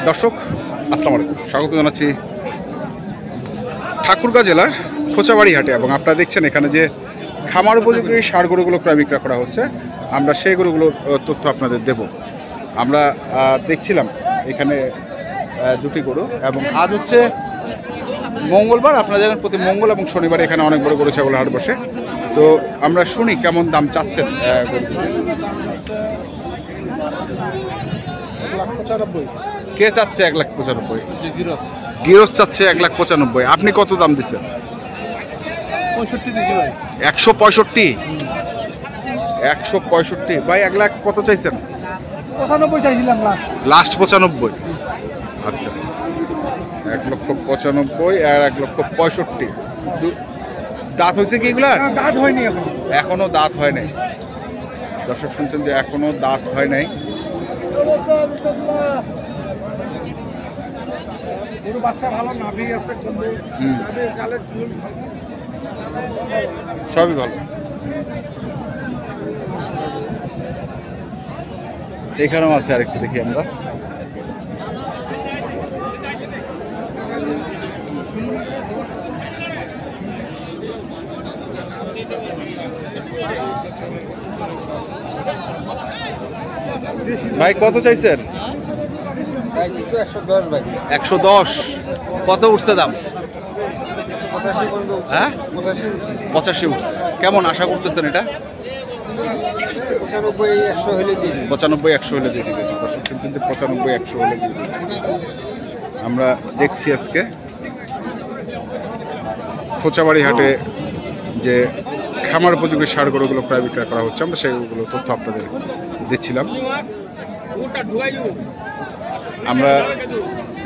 দর্শক আসসালামু আলাইকুম, স্বাগত জানাচ্ছি ঠাকুরগাঁও জেলার খোঁচাবাড়ি হাটে। এবং আপনারা দেখছেন এখানে যে খামার উপযোগী ষাঁড় গরুগুলো প্রায় বিক্রয় করা হচ্ছে, আমরা সেই গরুগুলোর তথ্য আপনাদের দেব। আমরা দেখছিলাম এখানে দুটি গরু, এবং আজ হচ্ছে মঙ্গলবার। আপনারা জানেন প্রতি মঙ্গল এবং শনিবার এখানে অনেক বড় গরু ছাগল হাট বসে। তো আমরা শুনি কেমন দাম চাচ্ছেন গরুগুলো। কে চাচ্ছে 1,95,000? গিরস চাচ্ছে 1,95,000। আপনি কত দাম দিচ্ছেন? 165। 165 ভাই, 1 লাখ কত চাইছেন? 95 চাইছিলাম লাস্ট 95। আচ্ছা, 1,95,000 আর 1,65,000। দাঁত হয়েছে কি এগুলা? দাঁত হয়নি এখনো দাঁত হয় নাই। দর্শক শুনছেন যে এখনো দাঁত হয় নাই। বাচ্চা ভালো নাভি আছে, সবই ভালো। এখানেও আছে আরেকটু, দেখি আমরা। ভাই কত চাইছেন? 110 ভাই। 110। কত উঠছে দাম? 85 হ্যাঁ, 85 উঠছে। কেমন আশা করতেছেন এটা? 95 100 হলে দিই। 95 100 হলে দিয়ে দিবেন। দর্শক শুনছেন যে 95 100 হলে দিয়ে দিবেন। আমরা দেখছি আজকে খোঁচাবাড়ি হাটে যে খামার উপযোগী ষাঁড় গরুগুলো প্রায় বিক্রয় করা হচ্ছে, আমরা সেইগুলো তথ্য আপনাদের দিচ্ছিলাম। আমরা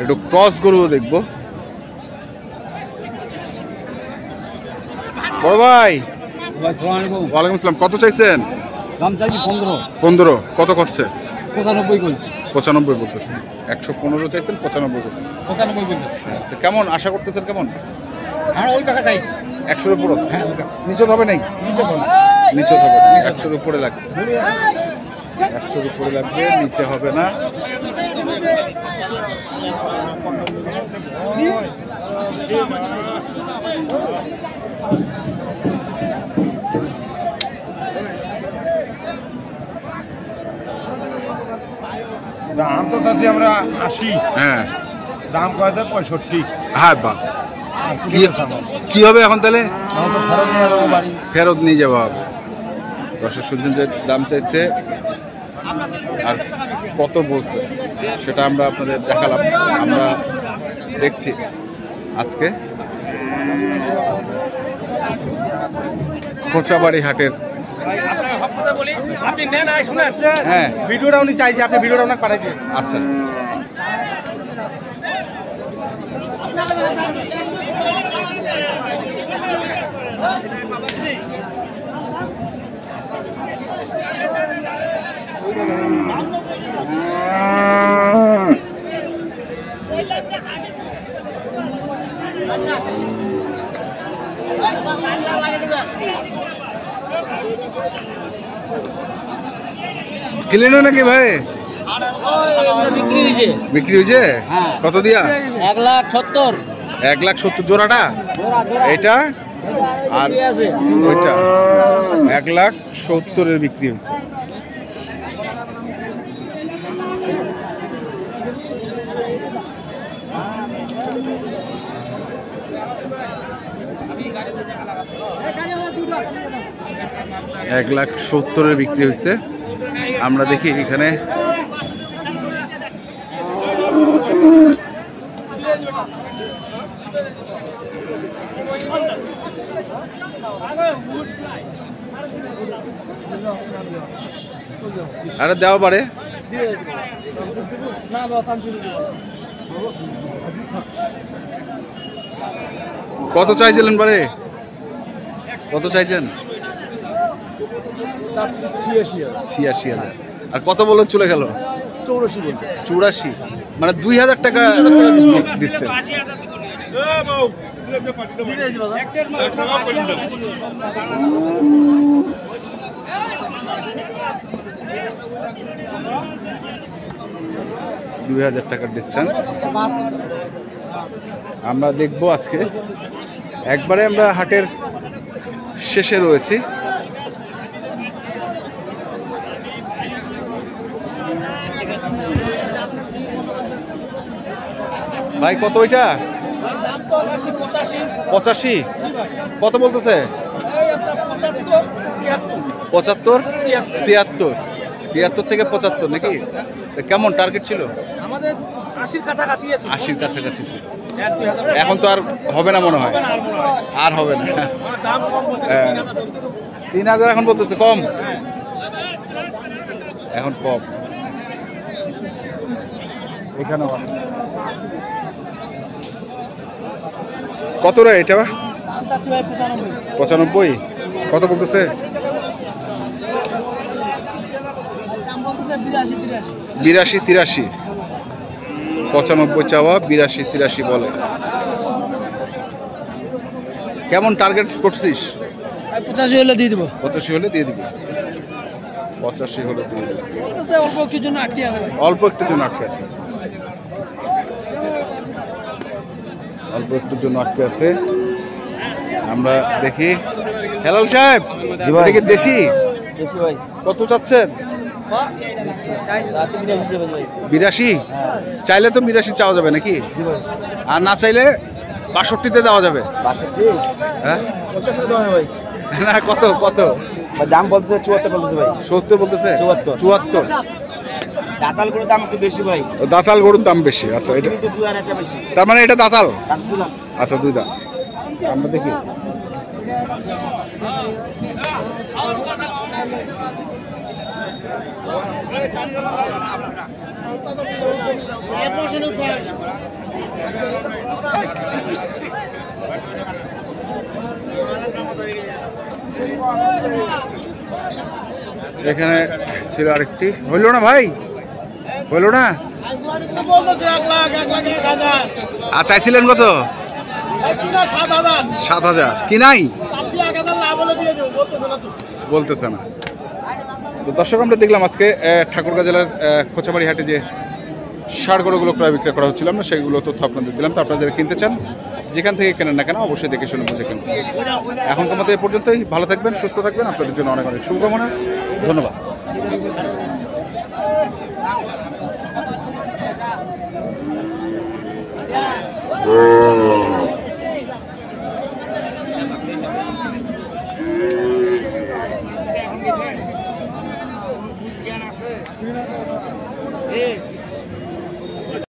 একটু ক্রস গরু দেখব। বড় ভাই, ওয়ালাইকুম আসসালাম। কত চাইছেন? দাম চাইছি 15। কত করছে? 95 বলছি। 95 বলতেছে। 115 চাইছেন, 95 বলতেছে। 95 বলতেছে। তো কেমন আশা করতেছেন? কেমন? হ্যাঁ, ওই টাকা চাইছি। 100-এর উপর? হ্যাঁ, নিচে হবে নাই? নিচে দাও। নিচে হবে না, 100-এর উপরে লাগবে। 100-এর উপরে লাগবে, নিচে হবে না। দাম তো চাচ্ছি আমরা 80। হ্যাঁ, দাম কয়েছে 65। হ্যাঁ বাহ। কি হবে এখন তাহলে? ফেরত নিয়ে যাবো। দর্শক শুনছেন যে দাম চাইছে আর কত বলছে সেটা আমরা আপনাদের দেখালাম। আমরা দেখছি আজকে খোঁচাবাড়ি হাটের। আপনি নেন, শুনেন। হ্যাঁ, ভিডিওটা উনি চাইছে, আপনি ভিডিওটা ওনাকে পাঠাই দিন। আচ্ছা। কিনলেন নাকি ভাই? বিক্রি হয়েছে। কত দিয়া? 1,70,000। 1,70,000 জোড়াটা? এটা আর ওইটা 1,70,000 বিক্রি হয়েছে। $1,70,000 বিক্রি হয়েছে। আমরা দেখি এখানে আরে দেওয়া পারে। কত চাইছিলেন বারে? কত চাইছেন? 86,000। আর কত বললেন চলে গেল? 84। মানে 2,000 টাকা ডিস্টেন্স। 2000 টাকার ডিস্টেন্স। আমরা দেখব আজকে একবারে আমরা হাটের শেষে রয়েছি। ভাই কত ওইটা? 85। কত বলতেছে? 75, 73 থেকে 75 নাকি? কেমন টার্গেট ছিল? আমাদের 80 কাছাকাছি আছে। 80 কাছাকাছি ছিল। এখন তো আর হবে না মনে হয়, আর হবে না। দাম কম বলতে 3000 এখন বলতেছে কম, এখন কম। এখানেও আছে। কত রে এটা? দাম চাচ্ছি ভাই 95। 95। কত বলতেছে? দাম বলতেছে 82 83। 95 চাওয়া, 82-83 বলে। কেমন টার্গেট করছিস? 85 হলে দিয়ে দিব। 85 হলে দিয়ে দিবি। 85 হলে দিয়ে দিবি। বলতেছে অল্প একটুর জন্য আটকে আছে ভাই। অল্প একটুর জন্য আটকে আছে, অল্প একটুর জন্য আটকে আছে। আমরা দেখি। হেলাল সাহেব, এটা কি দেশি? বেশি ভাই। কত চাচ্ছেন? 82। চাইলে তো 82 চাওয়া যাবে নাকি? আর না চাইলে 62-তে দেওয়া যাবে। 62? হ্যাঁ 50 দেওয়া হয় ভাই। না, কত কত? দাম বলতেছে 74 বলতেছে ভাই। 70 বলতেছে? 74। দাতাল গরুর দাম একটু বেশি ভাই। দাতাল গরুর দাম বেশি। আচ্ছা, এটা নিচে 2 আর একটা বেশি। তার মানে এটা দাতাল? দাম 2 লাখ। আচ্ছা, 2 দাঁত। আমরা দেখি। এখানে ছিল আরেকটি। হইল না ভাই? হইল না? আর চাইছিলেন কত? 7,000। কি নাই? বলতেছে না। তো দর্শক, আমরা দেখলাম আজকে ঠাকুরগাঁ জেলার খোঁচাবাড়ি হাটে যে ষাঁড় গরুগুলো প্রায় বিক্রয় করা হচ্ছিল, আমরা সেগুলো তথ্য আপনাদের দিলাম। তো আপনারা যারা কিনতে চান, যেখান থেকে কেনেন না কেন, অবশ্যই দেখে শুনে বুঝে কিনবেন। এখন তোমাদের এ পর্যন্তই। ভালো থাকবেন, সুস্থ থাকবেন। আপনাদের জন্য অনেক অনেক শুভকামনা। ধন্যবাদ।